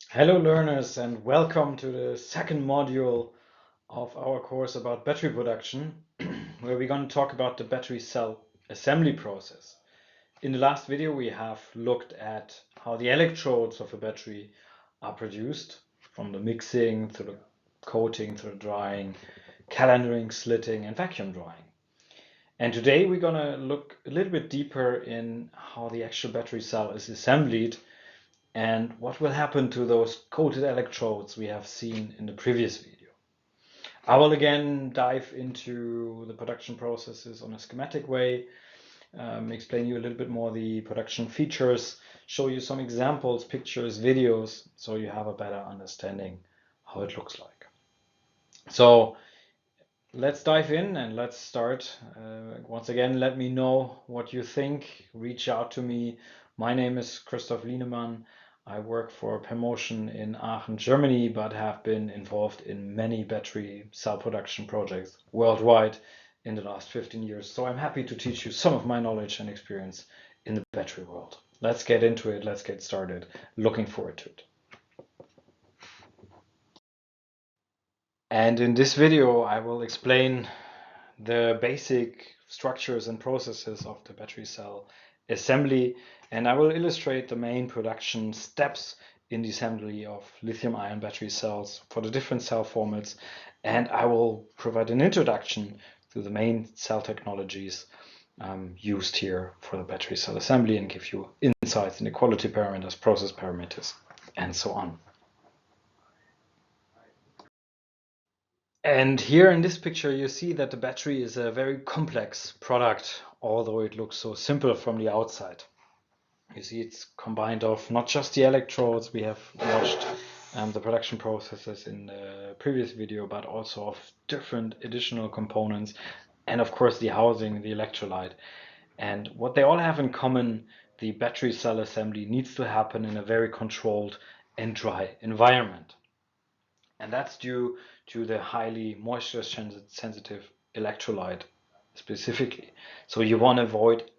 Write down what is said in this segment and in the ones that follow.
Hello learners and welcome to the second module of our course about battery production where we're going to talk about the battery cell assembly process. In the last video we have looked at how the electrodes of a battery are produced, from the mixing to the coating to the drying, calendaring, slitting and vacuum drying. And today we're going to look a little bit deeper in how the actual battery cell is assembled and what will happen to those coated electrodes we have seen in the previous video. I will again dive into the production processes on a schematic way, explain you a little bit more the production features, show you some examples, pictures, videos, so you have a better understanding how it looks like. So let's dive in and let's start. Once again, let me know what you think. Reach out to me. My name is Christoph Lienemann. I work for Permotion in Aachen, Germany, but have been involved in many battery cell production projects worldwide in the last 15 years. So I'm happy to teach you some of my knowledge and experience in the battery world. Let's get into it. Let's get started. Looking forward to it. And in this video, I will explain the basic structures and processes of the battery cell assembly, and I will illustrate the main production steps in the assembly of lithium-ion battery cells for the different cell formats, and I will provide an introduction to the main cell technologies used here for the battery cell assembly and give you insights in the quality parameters, process parameters, and so on. And here in this picture, you see that the battery is a very complex product, although it looks so simple from the outside. You see it's combined of not just the electrodes, we have watched the production processes in the previous video, but also of different additional components, and of course the housing, the electrolyte. And what they all have in common, the battery cell assembly needs to happen in a very controlled and dry environment. And that's due to the highly moisture sensitive electrolyte specifically. So you want to avoid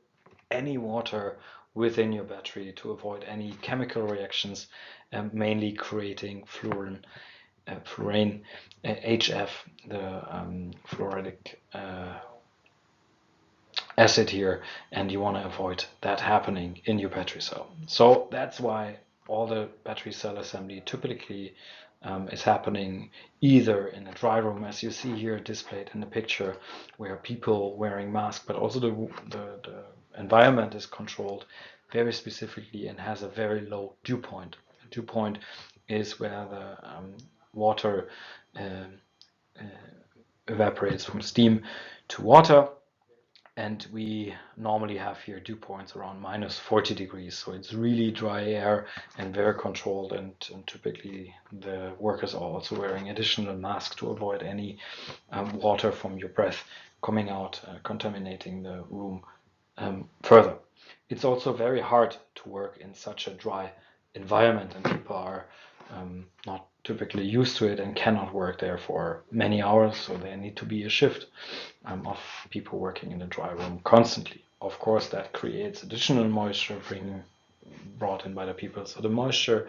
any water within your battery to avoid any chemical reactions, mainly creating fluorine, HF, the fluoridic acid here, and you want to avoid that happening in your battery cell. So that's why all the battery cell assembly typically is happening either in a dry room, as you see here displayed in the picture, where people wearing masks, but also the environment is controlled very specifically and has a very low dew point. A dew point is where the water evaporates from steam to water, and we normally have here dew points around minus 40 degrees. So it's really dry air and very controlled, and typically the workers are also wearing additional masks to avoid any water from your breath coming out, contaminating the room further. It's also very hard to work in such a dry environment, and people are not typically used to it and cannot work there for many hours, so there need to be a shift of people working in a dry room constantly. Of course, that creates additional moisture brought in by the people. So the moisture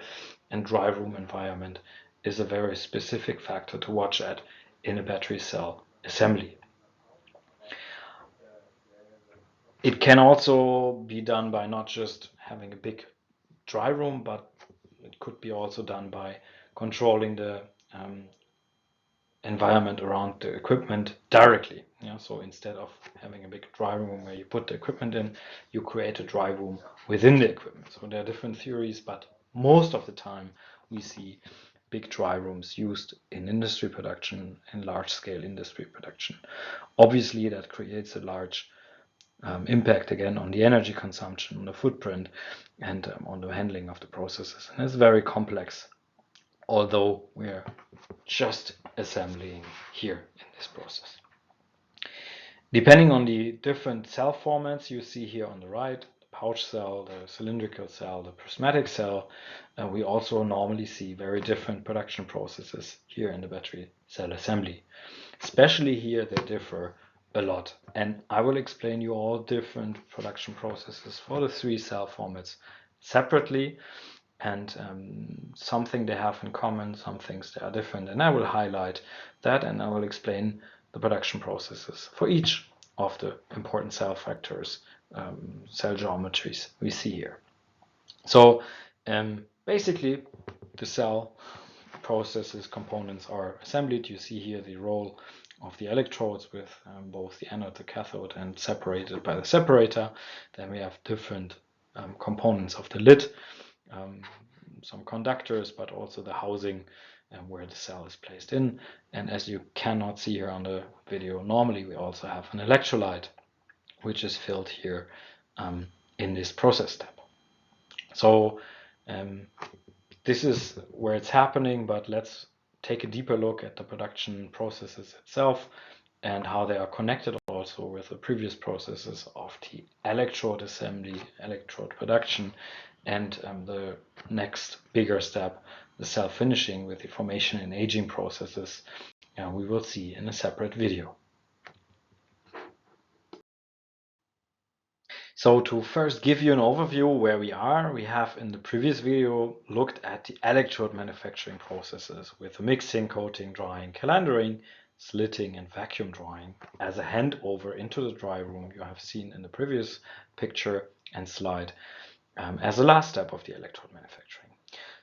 and dry room environment is a very specific factor to watch at in a battery cell assembly. It can also be done by not just having a big dry room, but it could be also done by controlling the environment around the equipment directly. Yeah, so instead of having a big dry room where you put the equipment in, you create a dry room within the equipment. So there are different theories, but most of the time we see big dry rooms used in industry production and large-scale industry production. Obviously, that creates a large impact again on the energy consumption, on the footprint, and on the handling of the processes. And it's very complex, although we're just assembling here in this process. Depending on the different cell formats you see here on the right, the pouch cell, the cylindrical cell, the prismatic cell, we also normally see very different production processes here in the battery cell assembly. Especially here they differ a lot, and I will explain you all different production processes for the three cell formats separately. and something they have in common, some things they are different. And I will highlight that, and I will explain the production processes for each of the important cell factors, cell geometries we see here. So basically, the cell processes, components are assembled. You see here the role of the electrodes with both the anode, the cathode, and separated by the separator. Then we have different components of the lid, some conductors, but also the housing where the cell is placed in. And as you cannot see here on the video, normally we also have an electrolyte, which is filled here in this process step. So this is where it's happening, but let's take a deeper look at the production processes itself and how they are connected also with the previous processes of the electrode assembly, electrode production, and the next bigger step, the cell finishing with the formation and aging processes, we will see in a separate video. So to first give you an overview where we are, we have in the previous video looked at the electrode manufacturing processes with mixing, coating, drying, calendering, slitting, and vacuum drying as a handover into the dry room you have seen in the previous picture and slide as the last step of the electrode manufacturing.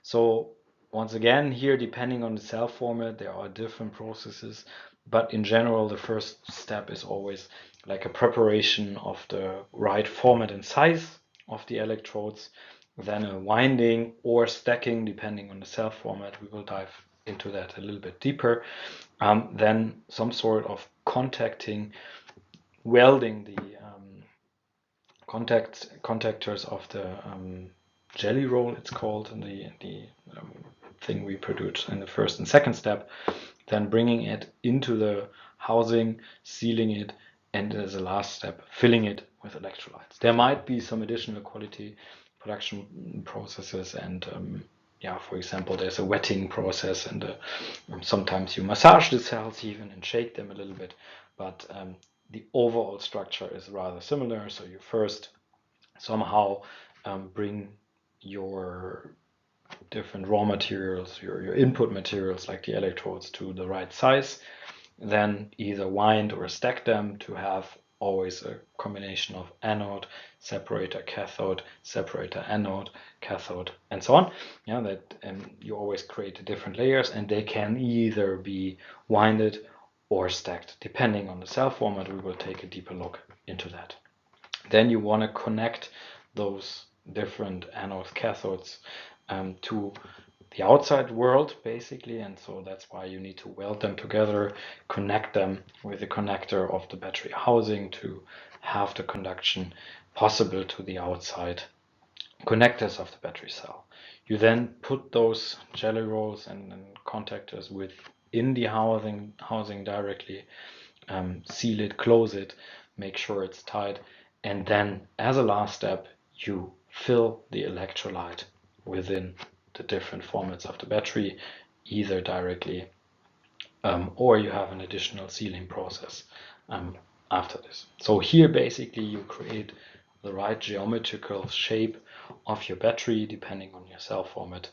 So once again, here, depending on the cell format, there are different processes, but in general, the first step is always like a preparation of the right format and size of the electrodes, then a winding or stacking, depending on the cell format. We will dive into that a little bit deeper. Then some sort of contacting, welding the contactors of the jelly roll, it's called, in the thing we produce in the first and second step, then bringing it into the housing, sealing it, and as a last step, filling it with electrolytes. There might be some additional quality production processes, and for example, there's a wetting process, and sometimes you massage the cells even and shake them a little bit, but the overall structure is rather similar. So you first somehow bring your different raw materials, your input materials like the electrodes, to the right size, then either wind or stack them to have always a combination of anode, separator, cathode, separator, anode, cathode, and so on. Yeah, that you always create different layers, and they can either be winded or stacked depending on the cell format. We will take a deeper look into that. Then you want to connect those different anodes, cathodes to the outside world, basically, and so that's why you need to weld them together, connect them with the connector of the battery housing to have the conduction possible to the outside connectors of the battery cell. You then put those jelly rolls and contactors within the housing directly, seal it, close it, make sure it's tight, and then as a last step, you fill the electrolyte within the different formats of the battery, either directly or you have an additional sealing process after this. So here basically you create the right geometrical shape of your battery depending on your cell format.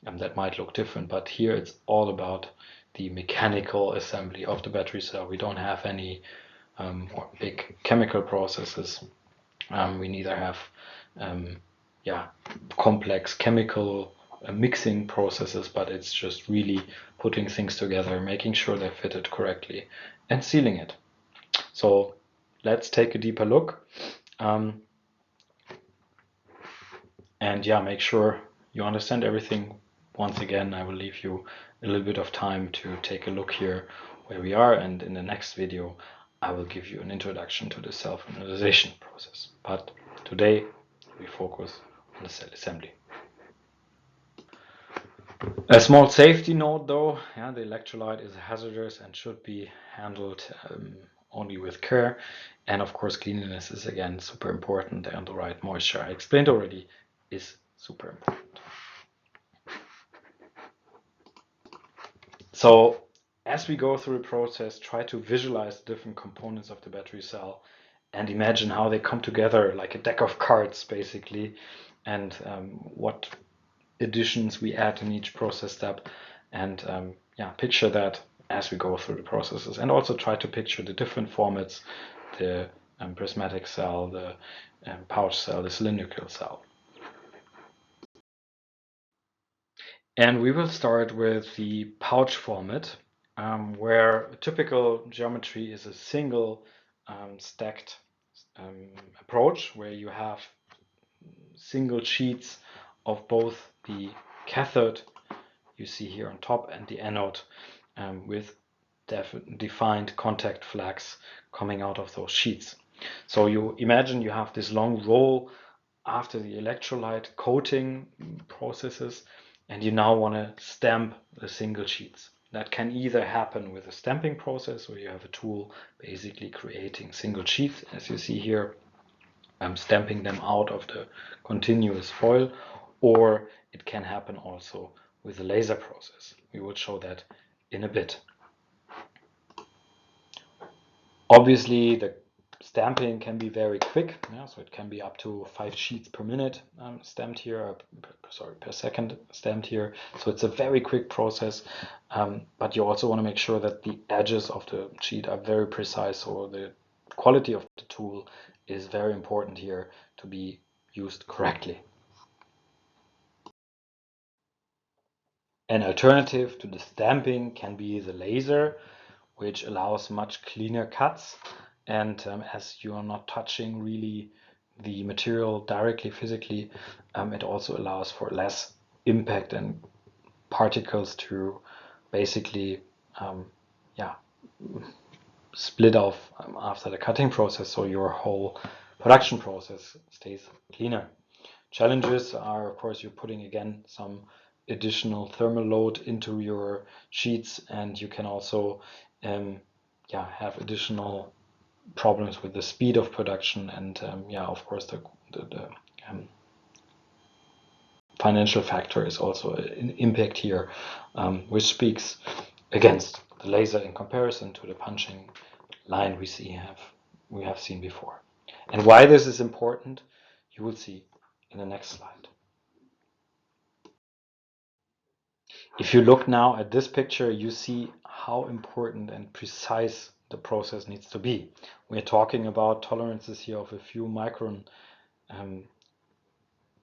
That might look different, but here it's all about the mechanical assembly of the battery cell. We don't have any big chemical processes. We neither have complex chemical mixing processes, but it's just really putting things together, making sure they fitted correctly, and sealing it. So let's take a deeper look. Make sure you understand everything. Once again, I will leave you a little bit of time to take a look here where we are, and in the next video I will give you an introduction to the self-mineralization process. But today we focus on the cell assembly. A small safety note though, the electrolyte is hazardous and should be handled only with care, and of course cleanliness is again super important, and the right moisture, I explained already, is super important. So as we go through the process, try to visualize the different components of the battery cell and imagine how they come together like a deck of cards basically, and what additions we add in each process step, and picture that as we go through the processes, and also try to picture the different formats, the prismatic cell, the pouch cell, the cylindrical cell. And we will start with the pouch format, where a typical geometry is a single stacked approach, where you have single sheets of both the cathode you see here on top and the anode, with defined contact flags coming out of those sheets. So you imagine you have this long roll after the electrolyte coating processes, and you now want to stamp the single sheets. That can either happen with a stamping process, where you have a tool basically creating single sheets, as you see here, stamping them out of the continuous foil, or it can happen also with a laser process. We will show that in a bit. Obviously, the stamping can be very quick, so it can be up to 5 sheets per minute stamped here, per second stamped here. So it's a very quick process, but you also want to make sure that the edges of the sheet are very precise, so the quality of the tool is very important here to be used correctly. An alternative to the stamping can be the laser, which allows much cleaner cuts, and as you are not touching really the material directly physically, it also allows for less impact and particles to basically split off after the cutting process, so your whole production process stays cleaner. Challenges are, of course, you're putting again some additional thermal load into your sheets, and you can also have additional problems with the speed of production, and of course the financial factor is also an impact here, which speaks against the laser in comparison to the punching line we have seen before. And why this is important, you will see in the next slide. If you look now at this picture, you see how important and precise the process needs to be. We're talking about tolerances here of a few micron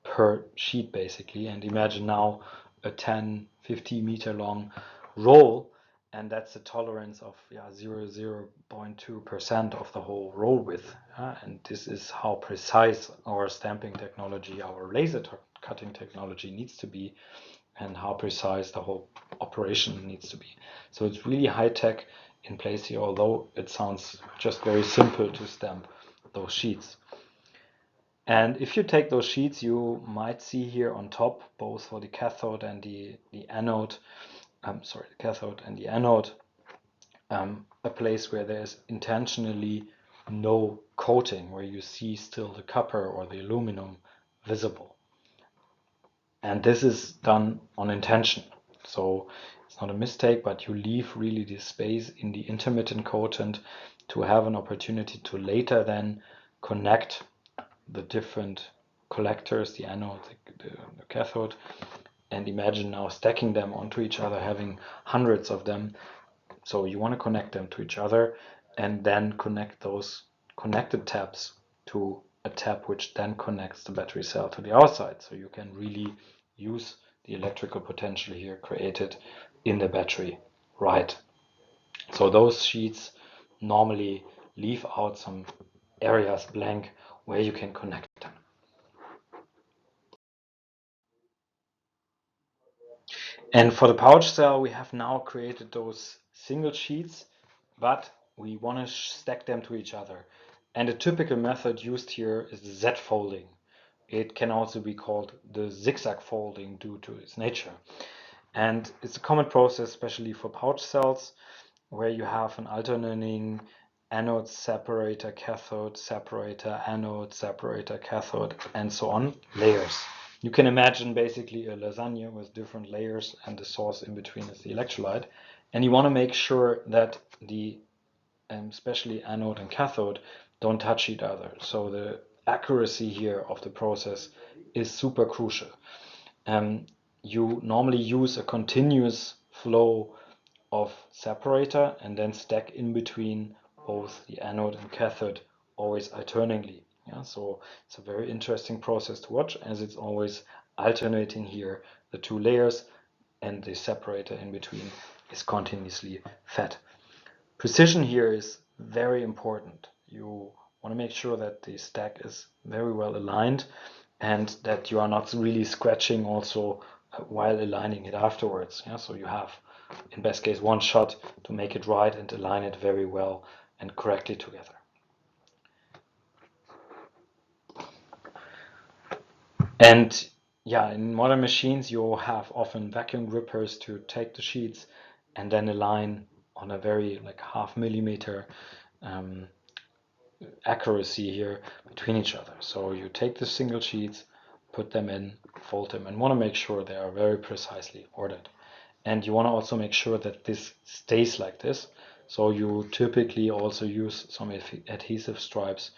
per sheet basically, and imagine now a 10-50 meter long roll, and that's a tolerance of 0.2% of the whole roll width, and this is how precise our stamping technology, our laser cutting technology needs to be, and how precise the whole operation needs to be. So it's really high tech in place here, although it sounds just very simple to stamp those sheets. And if you take those sheets, you might see here on top, both for the cathode and the anode, the cathode and the anode, a place where there's intentionally no coating, where you see still the copper or the aluminum visible. And this is done on intention. So it's not a mistake, but you leave really the space in the intermittent coatant to have an opportunity to later then connect the different collectors, the anode, the cathode, and imagine now stacking them onto each other, having hundreds of them. So you want to connect them to each other and then connect those connected tabs to a tab which then connects the battery cell to the outside. So you can really use the electrical potential here created in the battery right. So those sheets normally leave out some areas blank where you can connect them. And for the pouch cell, we have now created those single sheets, but we want to stack them to each other. And a typical method used here is the Z folding. It can also be called the zigzag folding due to its nature. And it's a common process, especially for pouch cells, where you have an alternating anode separator, cathode separator, anode separator, cathode, and so on, layers. You can imagine basically a lasagna with different layers, and the sauce in between is the electrolyte. And you want to make sure that the especially anode and cathode don't touch each other. So the accuracy here of the process is super crucial. you normally use a continuous flow of separator and then stack in between both the anode and cathode, always alternately. Yeah, so it's a very interesting process to watch, as it's always alternating here the two layers, and the separator in between is continuously fed. Precision here is very important. You want to make sure that the stack is very well aligned and that you are not really scratching also while aligning it afterwards. Yeah, so you have, in best case, one shot to make it right and align it very well and correctly together. And yeah, in modern machines, you have often vacuum grippers to take the sheets and then align on a very like half millimeter accuracy here between each other. So you take the single sheets, put them in, fold them, and want to make sure they are very precisely ordered. And you want to also make sure that this stays like this. So you typically also use some adhesive stripes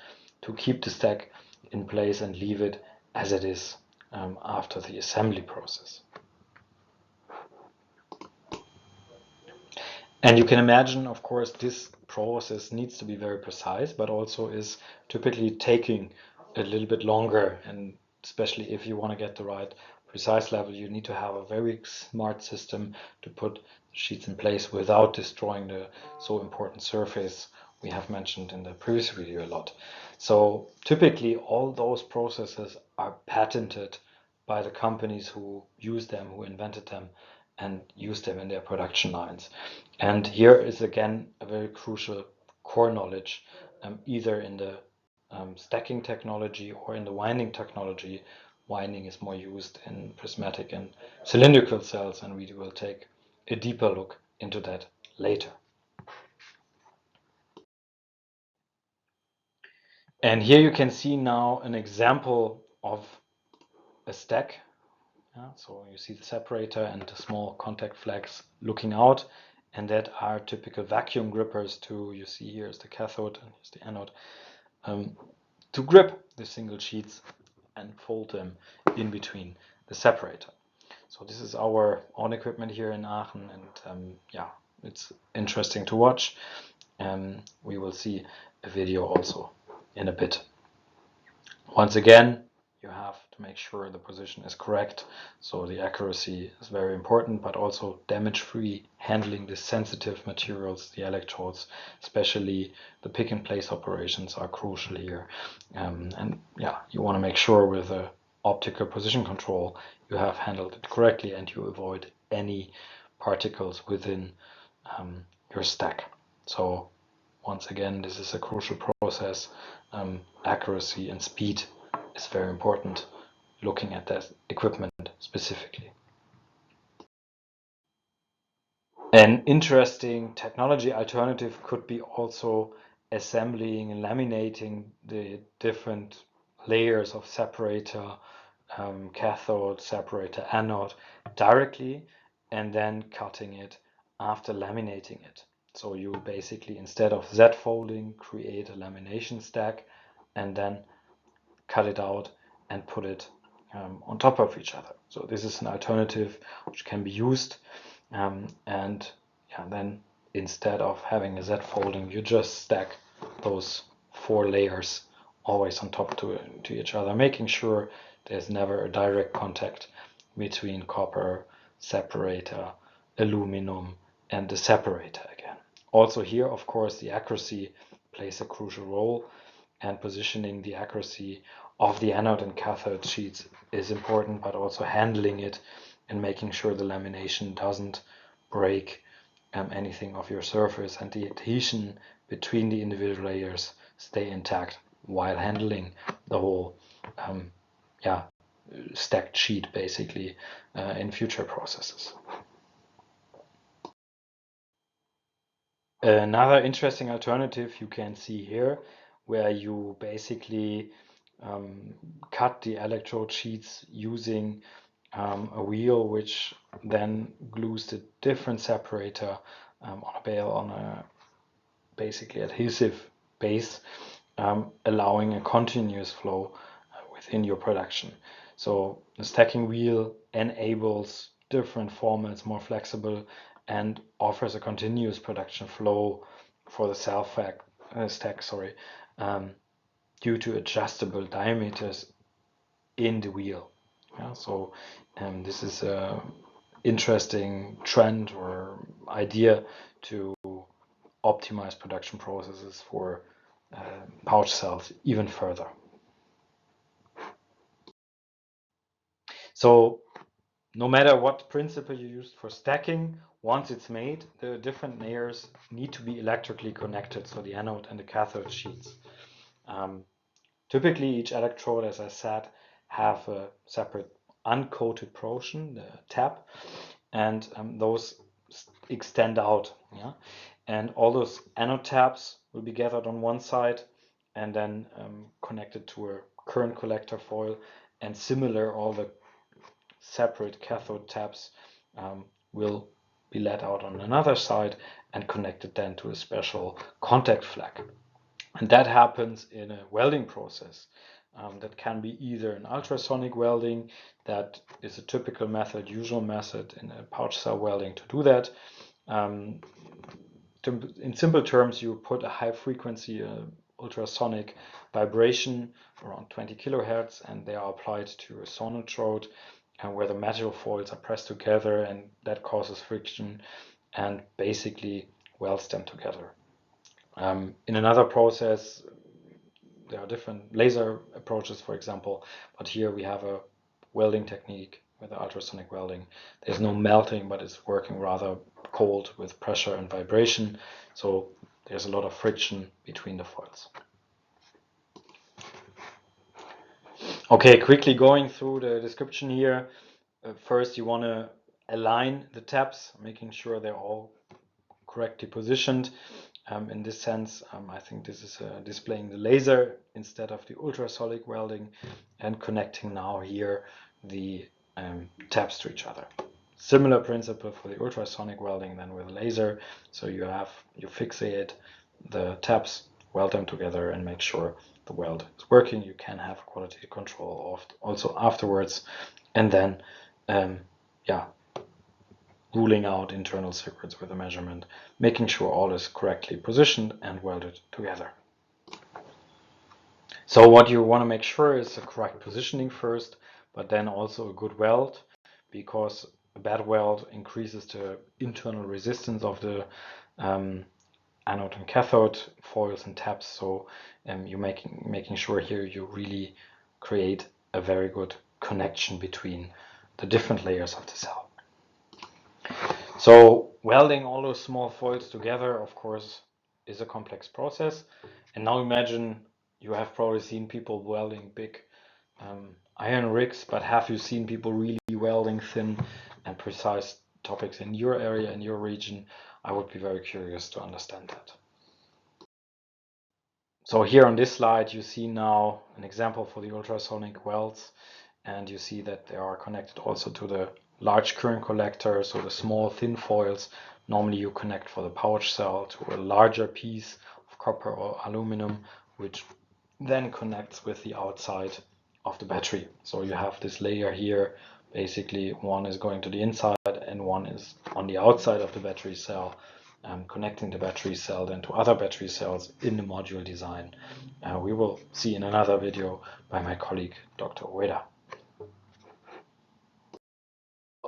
to keep the stack in place and leave it as it is after the assembly process. And you can imagine, of course, this process needs to be very precise, but also is typically taking a little bit longer. And especially if you want to get the right precise level, you need to have a very smart system to put sheets in place without destroying the so important surface we have mentioned in the previous video a lot. So typically all those processes are patented by the companies who use them, who invented them, and use them in their production lines. And here is again a very crucial core knowledge, either in the stacking technology or in the winding technology. Winding is more used in prismatic and cylindrical cells, and we will take a deeper look into that later. And here you can see now an example of a stack. Yeah, so you see the separator and the small contact flags looking out, and that are typical vacuum grippers to, you see here is the cathode and here's the anode, to grip the single sheets and fold them in between the separator. So this is our own equipment here in Aachen, and yeah, it's interesting to watch. We will see a video also in a bit. Once again, you have to make sure the position is correct, so the accuracy is very important, but also damage-free handling the sensitive materials, the electrodes, especially the pick and place operations are crucial here. And yeah, you want to make sure with the optical position control you have handled it correctly and you avoid any particles within your stack. So once again, this is a crucial process. Accuracy and speed is very important, looking at that equipment specifically. An interesting technology alternative could be also assembling and laminating the different layers of separator, cathode, separator, anode directly, and then cutting it after laminating it. So you basically, instead of Z folding, create a lamination stack and then cut it out and put it on top of each other. So this is an alternative which can be used, and yeah, then instead of having a Z folding, you just stack those 4 layers always on top to each other, making sure there's never a direct contact between copper, separator, aluminum, and the separator again. Also here, of course, the accuracy plays a crucial role, and positioning the accuracy of the anode and cathode sheets is important, but also handling it and making sure the lamination doesn't break anything of your surface and the adhesion between the individual layers stay intact while handling the whole stacked sheet basically in future processes. Another interesting alternative you can see here, where you basically cut the electrode sheets using a wheel which then glues the different separator on a bale on a basically adhesive base, allowing a continuous flow within your production. So the stacking wheel enables different formats, more flexible, and offers a continuous production flow for the cell stack, due to adjustable diameters in the wheel. Yeah, so this is a interesting trend or idea to optimize production processes for pouch cells even further. So no matter what principle you use for stacking, once it's made, the different layers need to be electrically connected, so the anode and the cathode sheets. Typically, each electrode, as I said, have a separate uncoated portion, the tap, and those extend out. Yeah? And all those anode taps will be gathered on one side and then connected to a current collector foil. And similar, all the separate cathode taps will be let out on another side and connected then to a special contact flag. And that happens in a welding process. That can be either an ultrasonic welding, that is a typical method, usual method in a pouch cell welding to do that. In simple terms, you put a high frequency ultrasonic vibration around 20 kilohertz, and they are applied to a sonotrode where the metal foils are pressed together, and that causes friction and basically welds them together. In another process, there are different laser approaches, for example, but here we have a welding technique with the ultrasonic welding. There's no melting, but it's working rather cold with pressure and vibration, so there's a lot of friction between the foils. Okay, quickly going through the description here. First, you want to align the taps, making sure they're all correctly positioned. In this sense, I think this is displaying the laser instead of the ultrasonic welding and connecting now here the taps to each other. Similar principle for the ultrasonic welding than with laser. So you fixate the taps, weld them together, and make sure the weld is working. You can have quality control also afterwards, and then ruling out internal secrets with a measurement, making sure all is correctly positioned and welded together. So what you want to make sure is the correct positioning first, but then also a good weld, because a bad weld increases the internal resistance of the anode and cathode foils and taps. So you're making sure here you really create a very good connection between the different layers of the cell. So welding all those small foils together, of course, is a complex process. And now imagine you have probably seen people welding big iron rigs, but have you seen people really welding thin and precise topics in your area, in your region? I would be very curious to understand that. So here on this slide, you see now an example for the ultrasonic welds, and you see that they are connected also to the large current collector, so the small thin foils. Normally you connect for the pouch cell to a larger piece of copper or aluminum, which then connects with the outside of the battery. So you have this layer here, basically one is going to the inside and one is on the outside of the battery cell, connecting the battery cell then to other battery cells in the module design. We will see in another video by my colleague, Dr. Ueda.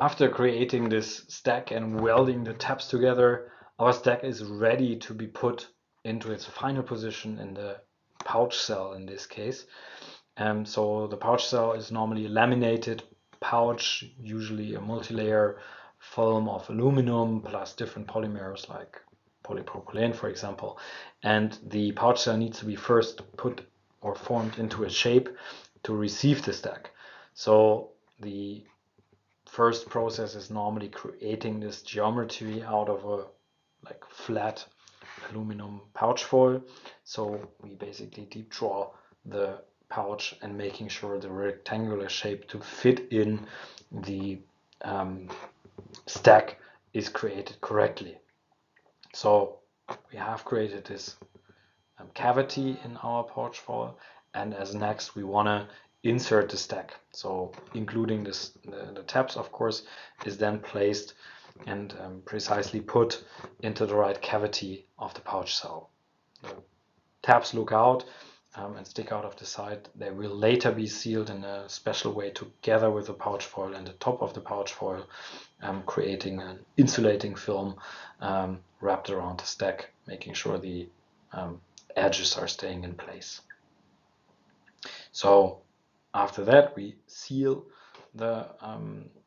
After creating this stack and welding the taps together, our stack is ready to be put into its final position in the pouch cell in this case. So the pouch cell is normally a laminated pouch, usually a multi-layer film of aluminum plus different polymers like polypropylene, for example. And the pouch cell needs to be first put or formed into a shape to receive the stack. So the first process is normally creating this geometry out of a flat aluminum pouch foil. So we basically deep draw the pouch and making sure the rectangular shape to fit in the stack is created correctly. So we have created this cavity in our pouch foil, and as next we want to insert the stack. So including this, the tabs, of course, is then placed and precisely put into the right cavity of the pouch cell. The tabs look out and stick out of the side. They will later be sealed in a special way together with the pouch foil and the top of the pouch foil, creating an insulating film wrapped around the stack, making sure the edges are staying in place. So after that, we seal the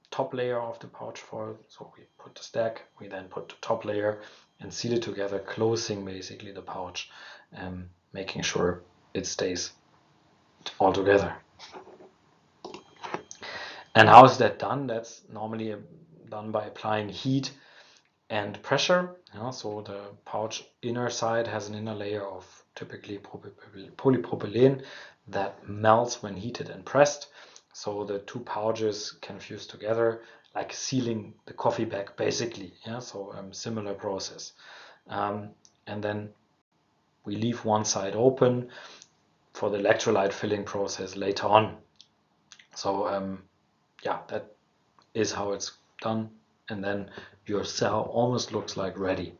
top layer of the pouch foil. So we put the stack, we then put the top layer and seal it together, closing basically the pouch, making sure it stays all together. And how is that done? That's normally done by applying heat and pressure. So the pouch inner side has an inner layer of typically polypropylene that melts when heated and pressed. So the two pouches can fuse together, like sealing the coffee bag basically. So similar process. And then we leave one side open for the electrolyte filling process later on. So that is how it's done. And then your cell almost looks like ready.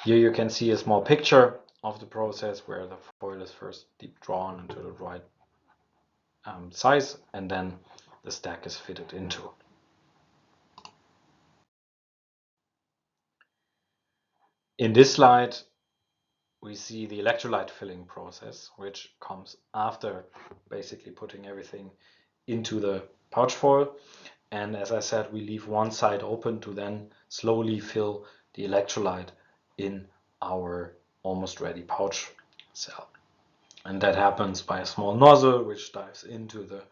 Here you can see a small picture of the process where the foil is first deep drawn into the right size, and then the stack is fitted into. In this slide, we see the electrolyte filling process, which comes after basically putting everything into the pouch foil. And as I said, we leave one side open to then slowly fill the electrolyte in our almost ready pouch cell. And that happens by a small nozzle which dives into the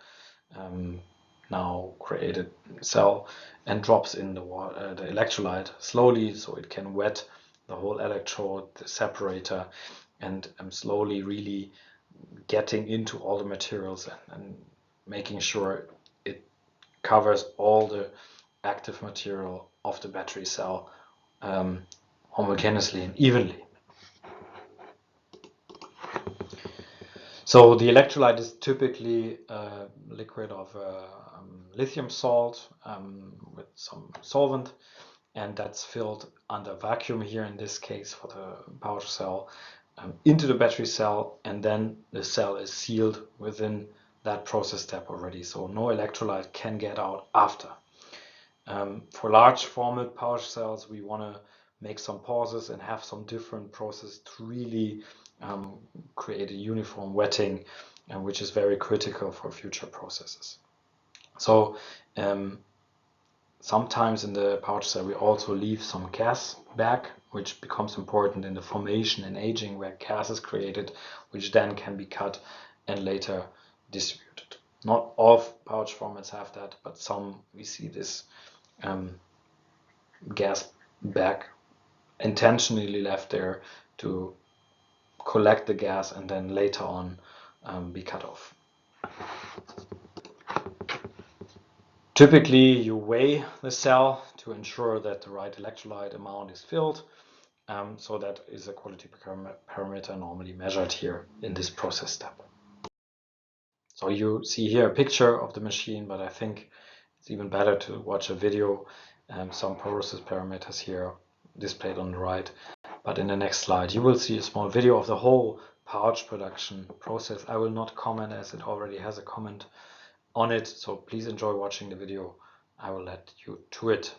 now created cell and drops in the electrolyte slowly, so it can wet the whole electrode, the separator, and slowly really getting into all the materials and making sure it covers all the active material of the battery cell homogeneously and evenly. So the electrolyte is typically a liquid of lithium salt with some solvent, and that's filled under vacuum here in this case for the pouch cell into the battery cell, and then the cell is sealed within that process step already, so no electrolyte can get out after. For large format pouch cells, we want to make some pauses and have some different process to really create a uniform wetting, which is very critical for future processes. So sometimes in the pouch cell we also leave some gas back, which becomes important in the formation and aging, where gas is created, which then can be cut and later distributed. Not all pouch formats have that, but some we see this gas bag intentionally left there to collect the gas and then later on be cut off. Typically you weigh the cell to ensure that the right electrolyte amount is filled, so that is a quality parameter normally measured here in this process step. So you see here a picture of the machine, but I think it's even better to watch a video. Some process parameters here displayed on the right, but in the next slide you will see a small video of the whole pouch production process. I will not comment as it already has a comment on it, so please enjoy watching the video. I will let you to it.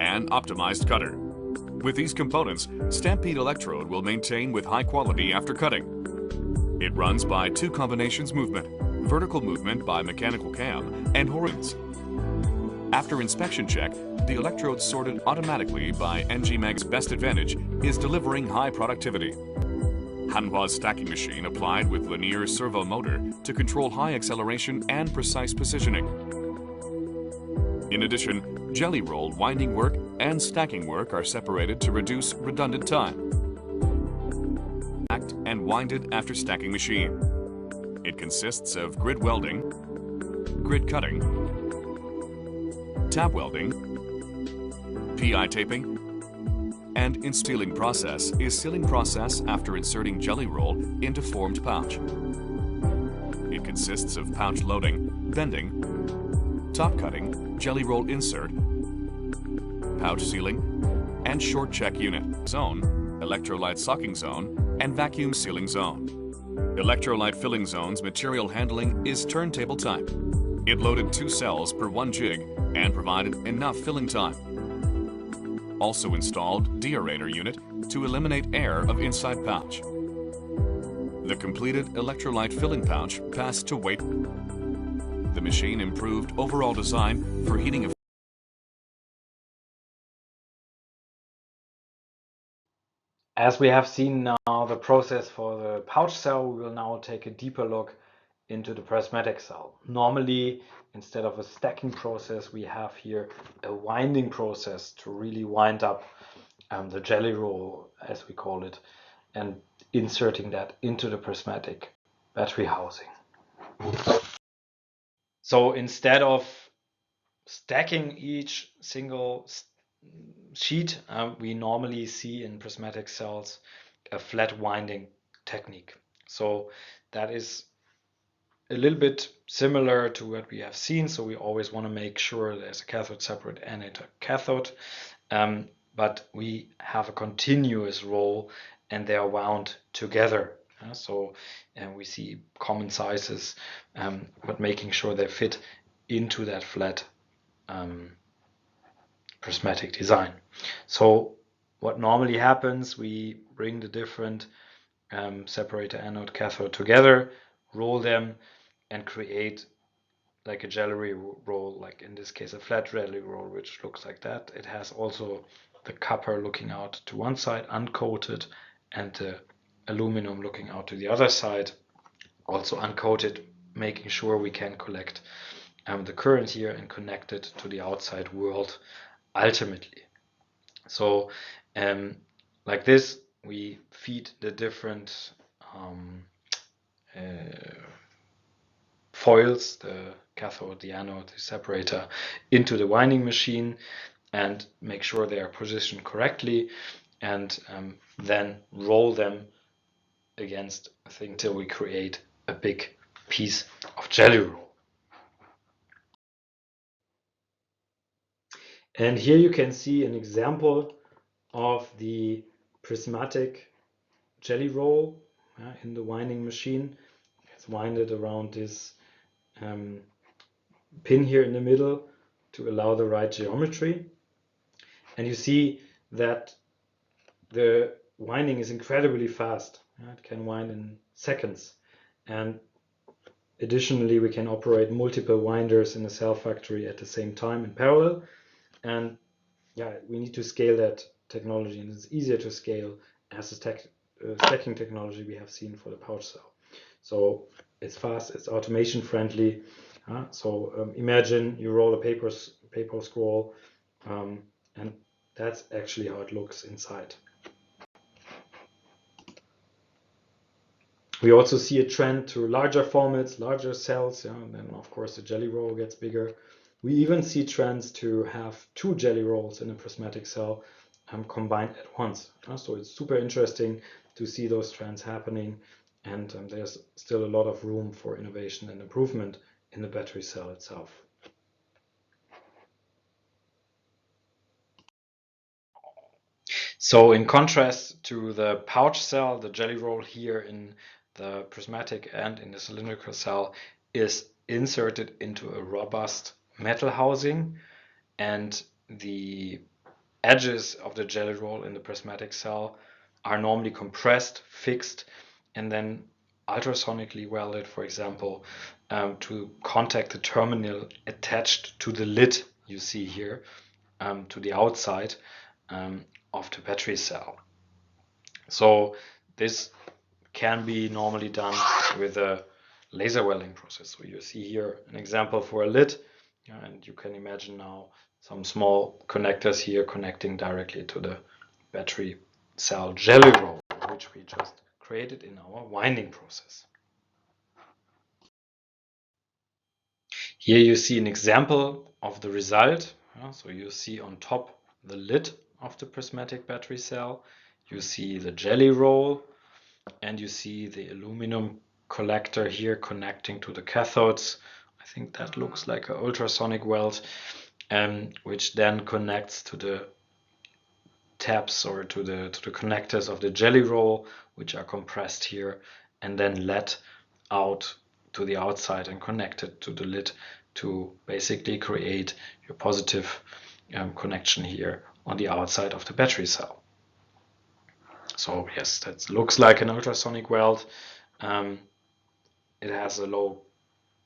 An optimized cutter. With these components, Stampede electrode will maintain with high quality after cutting. It runs by two combinations movement, vertical movement by mechanical cam and horizontal. After inspection check, the electrodes sorted automatically by NGMag's Best Advantage is delivering high productivity. Hanwha's stacking machine applied with linear servo motor to control high acceleration and precise positioning. In addition, jelly roll winding work and stacking work are separated to reduce redundant time. Stacked and winded after stacking machine. It consists of grid welding, grid cutting, tab welding, PI taping, And in sealing process is sealing process after inserting jelly roll into formed pouch. It consists of pouch loading, bending, top cutting, jelly roll insert, pouch sealing, and short check unit zone, electrolyte sucking zone, and vacuum sealing zone. Electrolyte filling zone's material handling is turntable type. It loaded 2 cells per 1 jig and provided enough filling time. Also installed deaerator unit to eliminate air of inside pouch. The completed electrolyte filling pouch passed to weight. The machine improved overall design for heating of. As we have seen now the process for the pouch cell, we will now take a deeper look into the prismatic cell. Normally, instead of a stacking process, we have here a winding process to really wind up the jelly roll, as we call it, and inserting that into the prismatic battery housing. So instead of stacking each single sheet, we normally see in prismatic cells a flat winding technique. So that is a little bit similar to what we have seen. So we always want to make sure there's a cathode separate anode cathode, but we have a continuous roll and they are wound together. So we see common sizes, but making sure they fit into that flat prismatic design. So what normally happens, we bring the different separator anode cathode together, roll them, and create like a jelly roll, like in this case a flat jelly roll, which looks like that. It has also the copper looking out to one side, uncoated, and the aluminum looking out to the other side, also uncoated, making sure we can collect the current here and connect it to the outside world ultimately. So like this, we feed the different foils, the cathode, the anode, the separator, into the winding machine and make sure they are positioned correctly, and then roll them against a thing till we create a big piece of jelly roll. And here you can see an example of the prismatic jelly roll in the winding machine. It's winded around this pin here in the middle to allow the right geometry. And you see that the winding is incredibly fast. It can wind in seconds. And additionally, we can operate multiple winders in a cell factory at the same time in parallel. And yeah, we need to scale that technology, and it's easier to scale as the stacking technology we have seen for the pouch cell. So it's fast, it's automation friendly. So imagine you roll a paper scroll, and that's actually how it looks inside. We also see a trend to larger formats, larger cells, and then of course the jelly roll gets bigger. We even see trends to have 2 jelly rolls in a prismatic cell combined at once. So it's super interesting to see those trends happening, and there's still a lot of room for innovation and improvement in the battery cell itself. So in contrast to the pouch cell, the jelly roll here in the prismatic and in the cylindrical cell is inserted into a robust metal housing, and the edges of the jelly roll in the prismatic cell are normally compressed, fixed, and then ultrasonically welded, for example, to contact the terminal attached to the lid you see here, to the outside of the battery cell. So this can be normally done with a laser welding process. So you see here an example for a lid, and you can imagine now some small connectors here connecting directly to the battery cell jelly roll, which we just created in our winding process. Here you see an example of the result. So you see on top the lid of the prismatic battery cell. You see the jelly roll, and you see the aluminum collector here connecting to the cathodes. I think that looks like an ultrasonic weld, which then connects to the tabs or to the connectors of the jelly roll, which are compressed here and then led out to the outside and connected to the lid to basically create your positive connection here on the outside of the battery cell. So yes, that looks like an ultrasonic weld. It has a low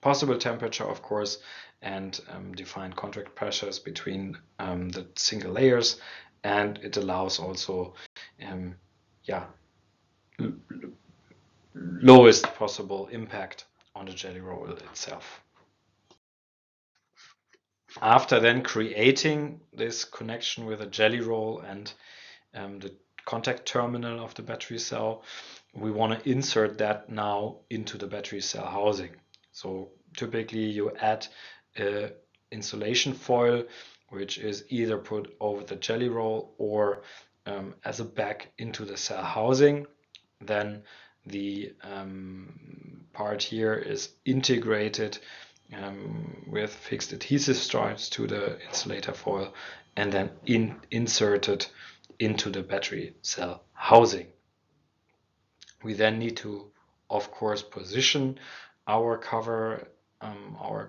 possible temperature, of course, and defined contact pressures between the single layers, and it allows also lowest possible impact on the jelly roll itself. After then creating this connection with a jelly roll and the contact terminal of the battery cell, we want to insert that now into the battery cell housing. So typically you add insulation foil, which is either put over the jelly roll or as a bag into the cell housing. Then the part here is integrated with fixed adhesive stripes to the insulator foil and then inserted into the battery cell housing. We then need to, of course, position our cover, our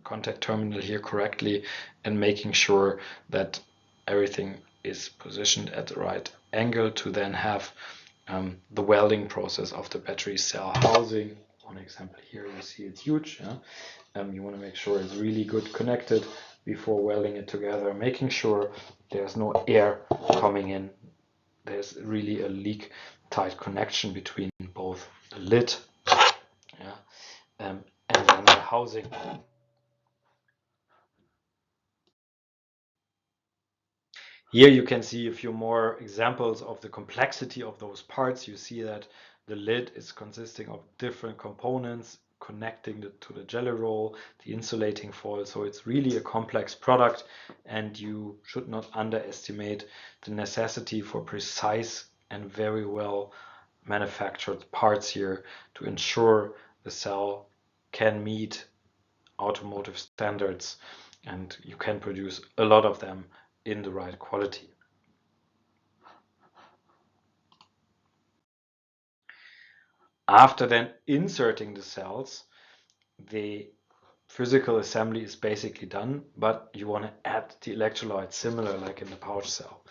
contact terminal here correctly, and making sure that everything is positioned at the right angle to then have the welding process of the battery cell housing. One example here, you see it's huge. You want to make sure it's really good connected before welding it together, making sure there's no air coming in. There's really a leak tight connection between both the lid and then the housing. Here you can see a few more examples of the complexity of those parts. You see that the lid is consisting of different components connecting to the jelly roll, the insulating foil. So it's really a complex product, and you should not underestimate the necessity for precise and very well manufactured parts here to ensure the cell can meet automotive standards and you can produce a lot of them in the right quality. After then inserting the cells, the physical assembly is basically done, but you want to add the electrolyte similar like in the pouch cell.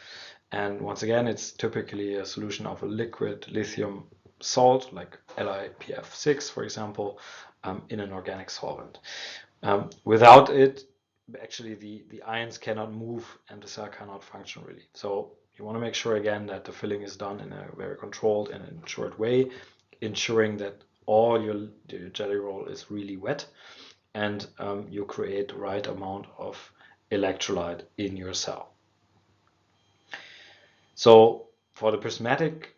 And once again, it's typically a solution of a liquid lithium salt like LiPF6, for example, in an organic solvent. Without it, actually the ions cannot move and the cell cannot function really. So you want to make sure again that the filling is done in a very controlled and ensured way, ensuring that all your jelly roll is really wet and you create the right amount of electrolyte in your cell. So for the prismatic,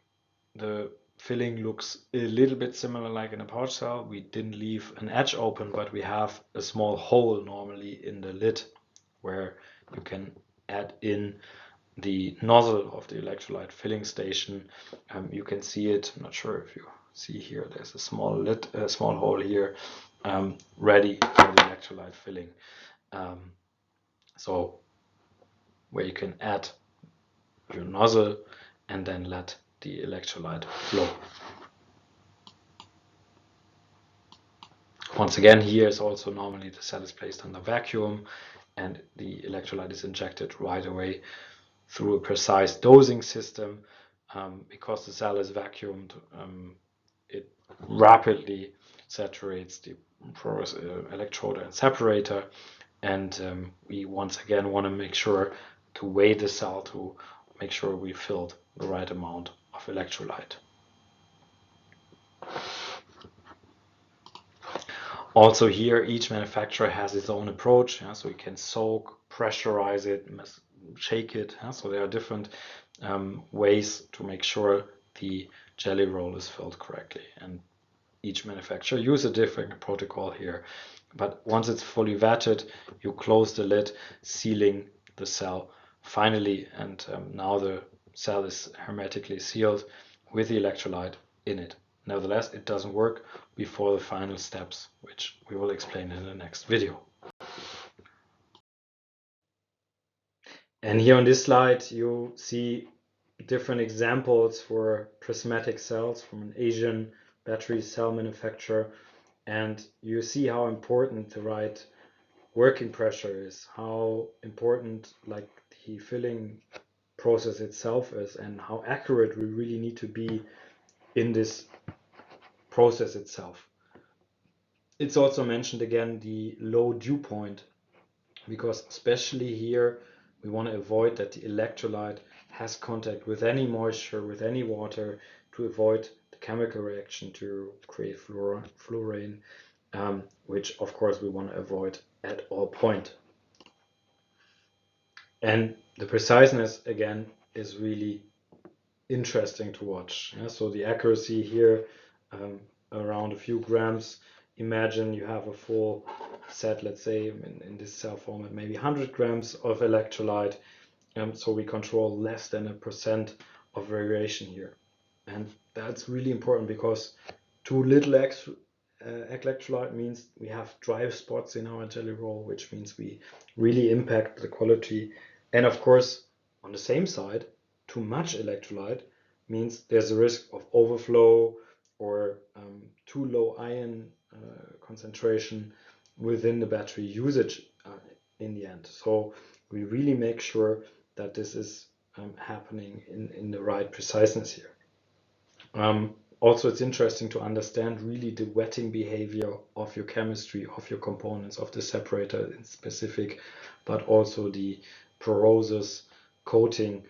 the filling looks a little bit similar like in a pouch cell. We didn't leave an edge open, but we have a small hole normally in the lid where you can add in the nozzle of the electrolyte filling station. You can see it. I'm not sure if you see here. There's a small lid, a small hole here, ready for the electrolyte filling. So where you can add your nozzle and then let the electrolyte flow. Once again, here is also normally the cell is placed under vacuum and the electrolyte is injected right away through a precise dosing system. Because the cell is vacuumed, it rapidly saturates the porous electrode and separator, and we once again want to make sure to weigh the cell to make sure we filled the right amount of electrolyte. Also here, each manufacturer has its own approach, so you can soak, pressurize it, shake it. So there are different ways to make sure the jelly roll is filled correctly, and each manufacturer uses a different protocol here. But once it's fully vetted, you close the lid, sealing the cell finally, and now the cell is hermetically sealed with the electrolyte in it. Nevertheless, it doesn't work before the final steps, which we will explain in the next video. And here on this slide, you see different examples for prismatic cells from an Asian battery cell manufacturer. And you see how important the right working pressure is, how important like the filling process itself is, and how accurate we really need to be in this process itself. It's also mentioned again the low dew point, because especially here we want to avoid that the electrolyte has contact with any moisture, with any water, to avoid the chemical reaction to create fluorine, which of course we want to avoid at all point. And the preciseness again is really interesting to watch. Yeah? So the accuracy here, around a few grams. Imagine you have a full set, let's say in this cell format, maybe 100 grams of electrolyte. So we control less than 1% of variation here. And that's really important, because too little electrolyte means we have dry spots in our jelly roll, which means we really impact the quality. And of course, on the same side, too much electrolyte means there's a risk of overflow or too low ion concentration within the battery usage in the end. So we really make sure that this is happening in the right preciseness here. Also, it's interesting to understand really the wetting behavior of your chemistry, of your components, of the separator in specific, but also the porosis coating.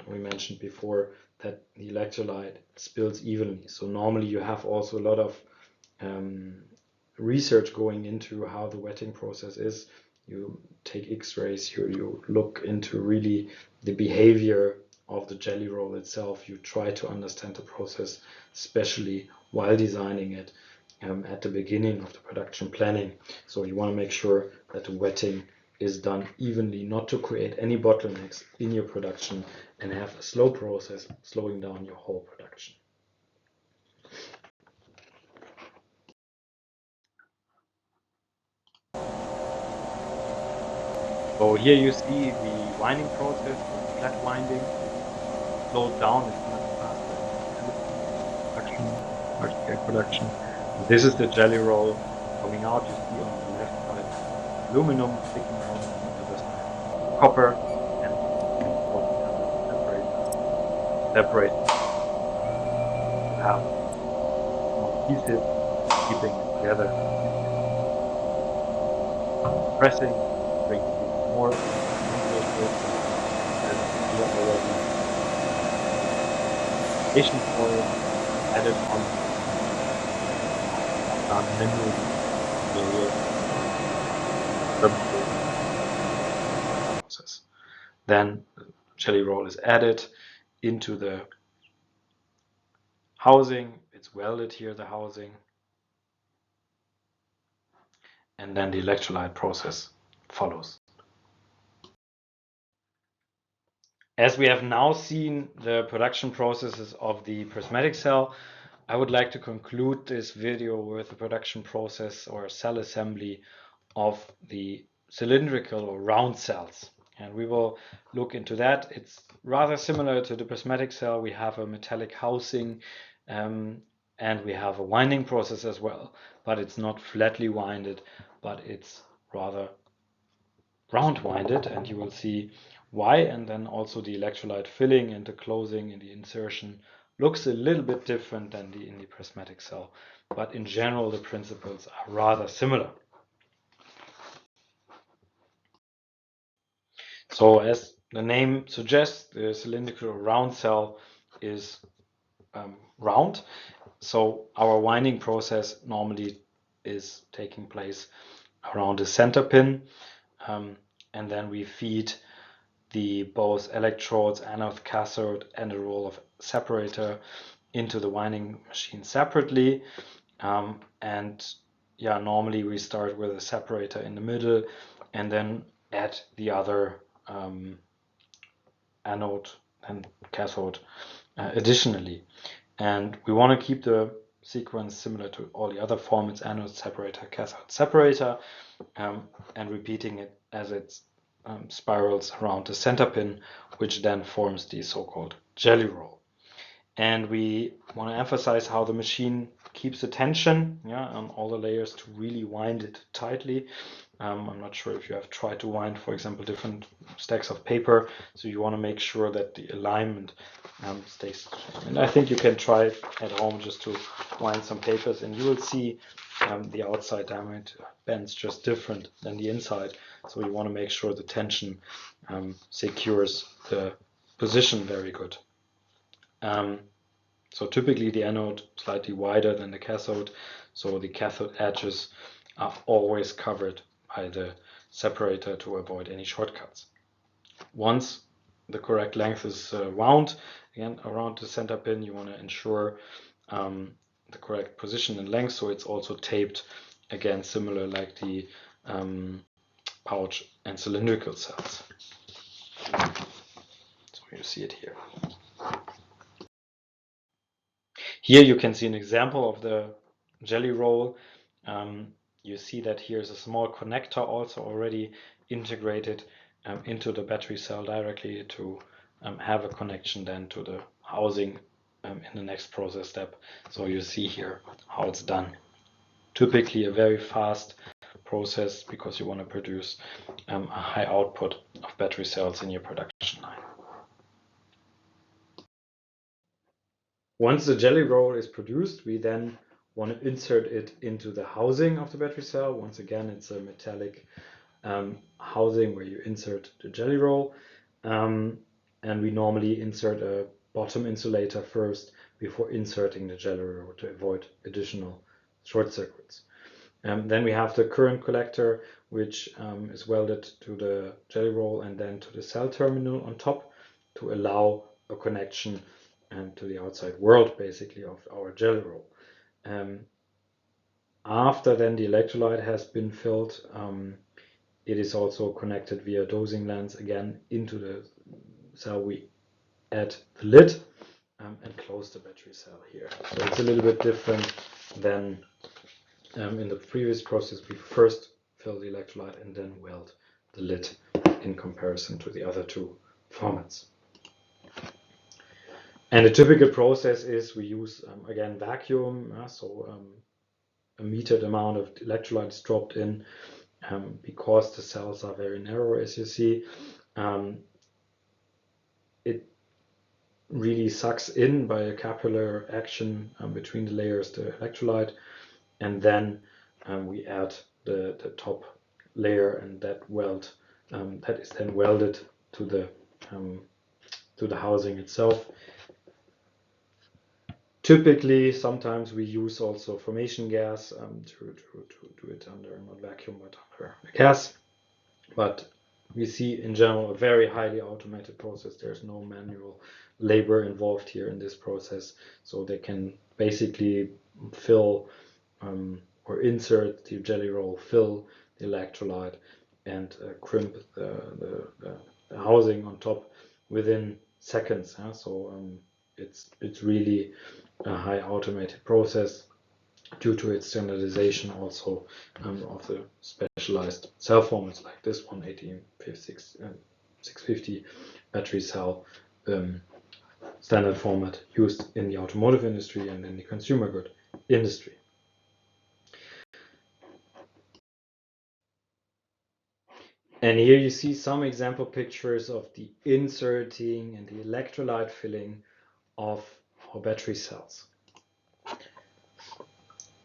We mentioned before that the electrolyte spills evenly. So normally you have also a lot of research going into how the wetting process is. You take X-rays, you look into really the behavior of the jelly roll itself. You try to understand the process, especially while designing it at the beginning of the production planning. So you want to make sure that the wetting is done evenly, not to create any bottlenecks in your production and have a slow process slowing down your whole production. So here you see the winding process, the flat winding, slowed down. It's much faster in large scale production. And this is the jelly roll coming out. You see on the left side aluminum sticking out, on the other side copper, and also separate to have more adhesive, keeping it together. Pressing brings even more as here already Asian foil added on manually process. Then the jelly roll is added into the housing. It's welded here, the housing, and then the electrolyte process follows. As we have now seen the production processes of the prismatic cell, I would like to conclude this video with the production process or cell assembly of the cylindrical or round cells. And we will look into that. It's rather similar to the prismatic cell. We have a metallic housing and we have a winding process as well, but it's not flatly winded, but it's rather round winded, and you will see why. And then also the electrolyte filling and the closing and the insertion looks a little bit different than in the prismatic cell, but in general the principles are rather similar. So as the name suggests, the cylindrical round cell is round. So our winding process normally is taking place around the center pin, and then we feed the both electrodes, anode, cathode, and a roll of separator into the winding machine separately. And yeah, normally we start with a separator in the middle and then add the other anode and cathode additionally. And we want to keep the sequence similar to all the other formats: anode separator, cathode separator, and repeating it as it spirals around the center pin, which then forms the so-called jelly roll. And we want to emphasize how the machine keeps the tension on all the layers to really wind it tightly. I'm not sure if you have tried to wind, for example, different stacks of paper. So you want to make sure that the alignment stays. And I think you can try at home just to wind some papers, and you will see the outside diameter bends just different than the inside. So you want to make sure the tension secures the position very good. So typically the anode slightly wider than the cathode, so the cathode edges are always covered by the separator to avoid any shortcuts. Once the correct length is wound, again around the center pin, you want to ensure the correct position and length, so it's also taped, again similar like the pouch and cylindrical cells. So you see it here. Here you can see an example of the jelly roll. You see that here's a small connector also already integrated into the battery cell directly to have a connection then to the housing in the next process step. So you see here how it's done. Typically a very fast process because you want to produce a high output of battery cells in your production line. Once the jelly roll is produced, we then want to insert it into the housing of the battery cell. Once again, it's a metallic housing where you insert the jelly roll. And we normally insert a bottom insulator first before inserting the jelly roll to avoid additional short circuits. Then we have the current collector, which is welded to the jelly roll and then to the cell terminal on top to allow a connection to the outside world, basically, of our jelly roll. After then the electrolyte has been filled, it is also connected via dosing lens again into the cell. We add the lid and close the battery cell here. So it's a little bit different than in the previous process. We first fill the electrolyte and then weld the lid in comparison to the other two formats. And the typical process is we use, again, vacuum, so a metered amount of electrolyte is dropped in because the cells are very narrow, as you see. It really sucks in by a capillary action between the layers the electrolyte, and then we add the top layer, and that weld that is then welded to the housing itself. Typically, sometimes we use also formation gas to do it under not vacuum but under gas. But we see in general a very highly automated process. There's no manual labor involved here in this process, so they can basically fill or insert the jelly roll, fill the electrolyte, and crimp the housing on top within seconds. So it's really a high automated process due to its standardization also of the specialized cell formats like this one, 18650 battery cell standard format used in the automotive industry and in the consumer good industry. And here you see some example pictures of the inserting and the electrolyte filling of our battery cells.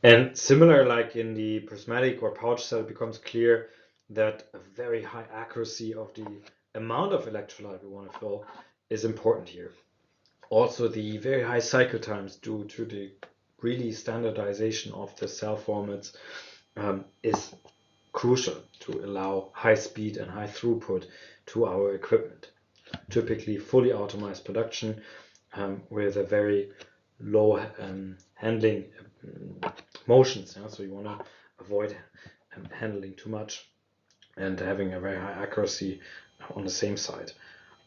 And similar like in the prismatic or pouch cell, it becomes clear that a very high accuracy of the amount of electrolyte we want to fill is important here. Also, the very high cycle times due to the really standardization of the cell formats is crucial to allow high speed and high throughput to our equipment. Typically fully automated production with a very low handling motions. So you want to avoid handling too much and having a very high accuracy on the same side.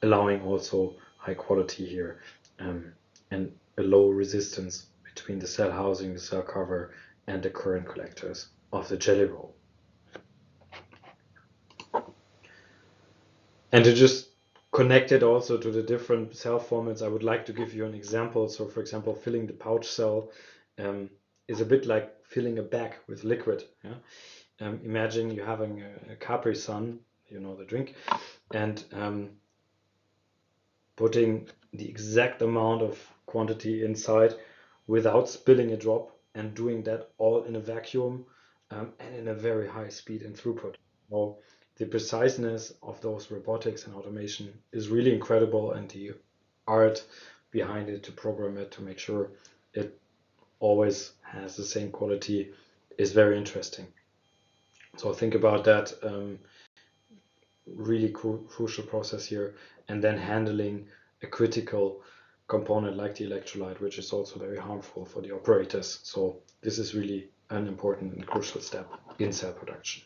allowing also high quality here and a low resistance between the cell housing, the cell cover, and the current collectors of the jelly roll. And to just connect it also to the different cell formats, I would like to give you an example. So for example, filling the pouch cell is a bit like filling a bag with liquid. Yeah? Imagine you having a Capri Sun, you know, the drink, and putting the exact amount of quantity inside without spilling a drop, and doing that all in a vacuum and in a very high speed and throughput. So the preciseness of those robotics and automation is really incredible, and the art behind it to program it to make sure it always has the same quality is very interesting. So think about that really crucial process here, and then handling a critical component like the electrolyte, which is also very harmful for the operators. So this is really an important and crucial step in cell production.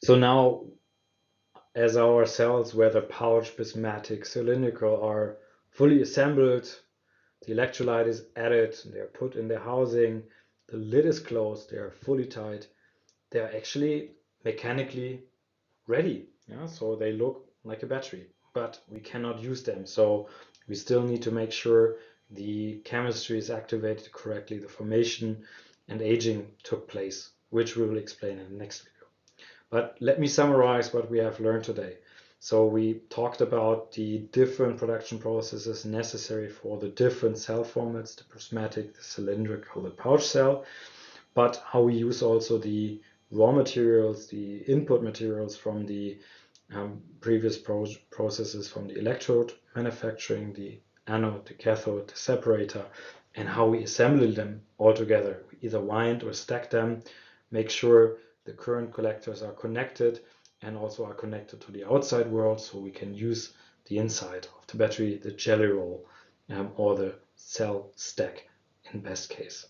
So now, as our cells, whether pouch, prismatic, cylindrical, are fully assembled, the electrolyte is added, they're put in their housing, the lid is closed, they are fully tight, they are actually mechanically ready. Yeah, so they look like a battery, but we cannot use them. So we still need to make sure the chemistry is activated correctly, the formation and aging took place, which we will explain in the next video. But let me summarize what we have learned today. So we talked about the different production processes necessary for the different cell formats, the prismatic, the cylindrical, the pouch cell, but how we use also the raw materials, the input materials from the previous processes from the electrode manufacturing, the anode, the cathode, the separator, and how we assemble them all together. We either wind or stack them, make sure the current collectors are connected and also are connected to the outside world, so we can use the inside of the battery, the jelly roll, or the cell stack in best case.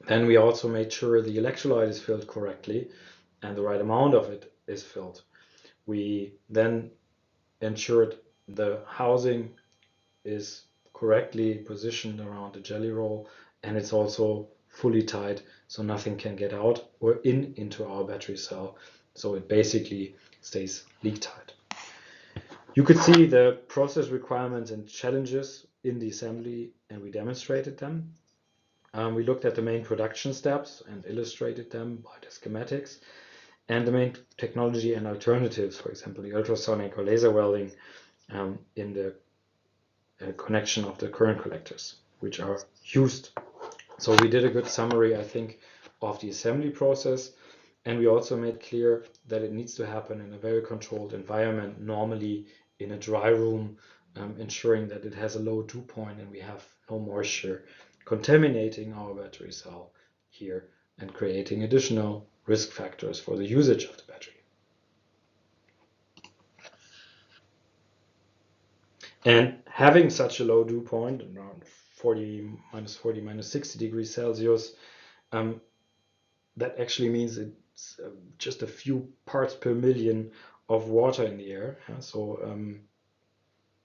Then we also made sure the electrolyte is filled correctly and the right amount of it is filled. We then ensured the housing is correctly positioned around the jelly roll, and it's also fully tight so nothing can get out or into our battery cell, so it basically stays leak tight. You could see the process requirements and challenges in the assembly, and we demonstrated them. We looked at the main production steps and illustrated them by the schematics, and the main technology and alternatives, for example, the ultrasonic or laser welding in the connection of the current collectors, which are used. So we did a good summary, I think, of the assembly process, and we also made clear that it needs to happen in a very controlled environment, normally in a dry room, ensuring that it has a low dew point and we have no moisture contaminating our battery cell here and creating additional risk factors for the usage of the battery. And having such a low dew point, around minus 60 degrees Celsius, that actually means it's just a few parts per million of water in the air. So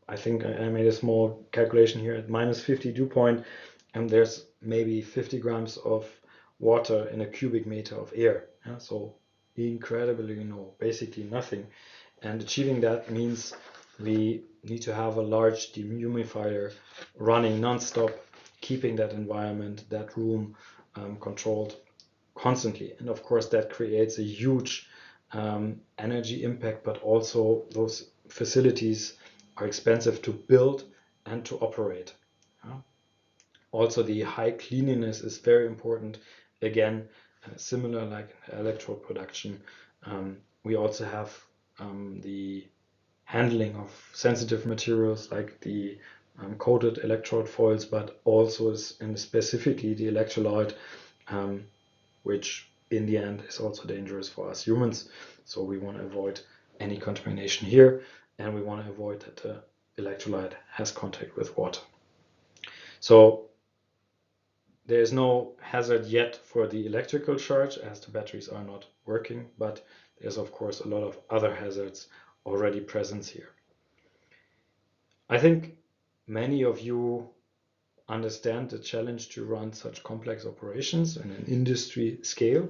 I think I made a small calculation here at minus 50 dew point, and there's maybe 50 grams of water in a cubic meter of air. So incredibly, basically nothing. And achieving that means we need to have a large dehumidifier running non-stop, keeping that environment, that room controlled constantly. And of course that creates a huge energy impact, but also those facilities are expensive to build and to operate. Also the high cleanliness is very important. Again, similar like electrode production, we also have the handling of sensitive materials like the coated electrode foils, but also and specifically the electrolyte, which in the end is also dangerous for us humans. So we want to avoid any contamination here, and we want to avoid that the electrolyte has contact with water. So there is no hazard yet for the electrical charge as the batteries are not working, but there's of course a lot of other hazards already present here. I think many of you understand the challenge to run such complex operations in an industry scale.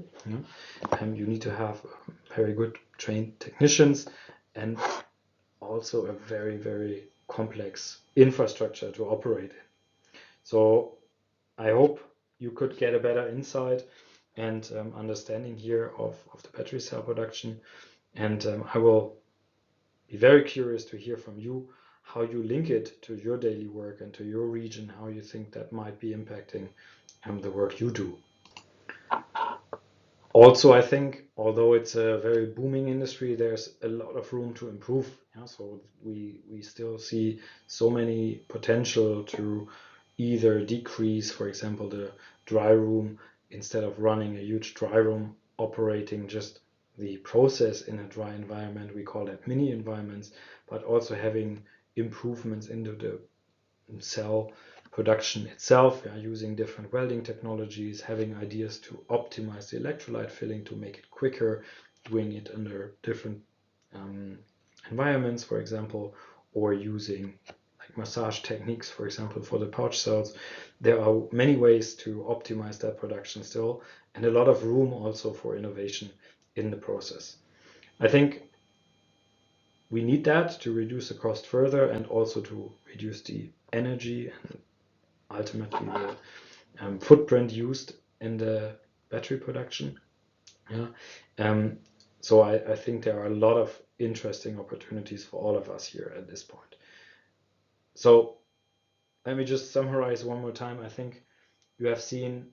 And you need to have very good trained technicians and also a very, very complex infrastructure to operate in. So I hope you could get a better insight and understanding here of the battery cell production. And I will be very curious to hear from you how you link it to your daily work and to your region, how you think that might be impacting the work you do. Also, I think, although it's a very booming industry, there's a lot of room to improve. So we still see so many potential to either decrease, for example, the dry room, instead of running a huge dry room, operating just the process in a dry environment. We call that mini environments, but also having improvements into the cell production itself, using different welding technologies, having ideas to optimize the electrolyte filling to make it quicker, doing it under different environments, for example, or using like massage techniques, for example, for the pouch cells. There are many ways to optimize that production still, and a lot of room also for innovation in the process. I think we need that to reduce the cost further and also to reduce the energy and ultimately the footprint used in the battery production. So I think there are a lot of interesting opportunities for all of us here at this point. So let me just summarize one more time. I think you have seen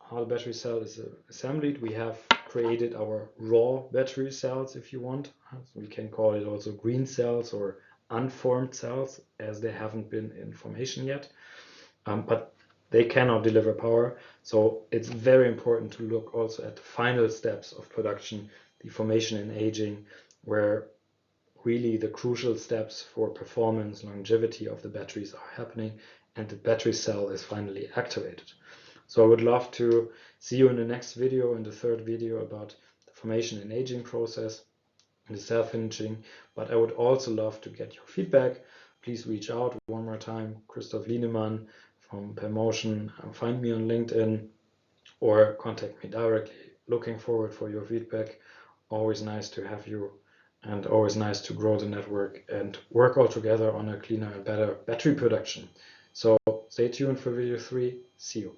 how the battery cell is assembled. We have created our raw battery cells, if you want. So we can call it also green cells or unformed cells, as they haven't been in formation yet. But they cannot deliver power. So it's very important to look also at the final steps of production, the formation and aging, where really the crucial steps for performance, longevity of the batteries are happening. and the battery cell is finally activated. So I would love to see you in the next video, in the third video about the formation and aging process, the cell finishing, but I would also love to get your feedback. Please reach out one more time, Christoph Lienemann from Permotion. Find me on LinkedIn or contact me directly. Looking forward for your feedback. Always nice to have you and always nice to grow the network and work all together on a cleaner and better battery production. So stay tuned for video 3. See you.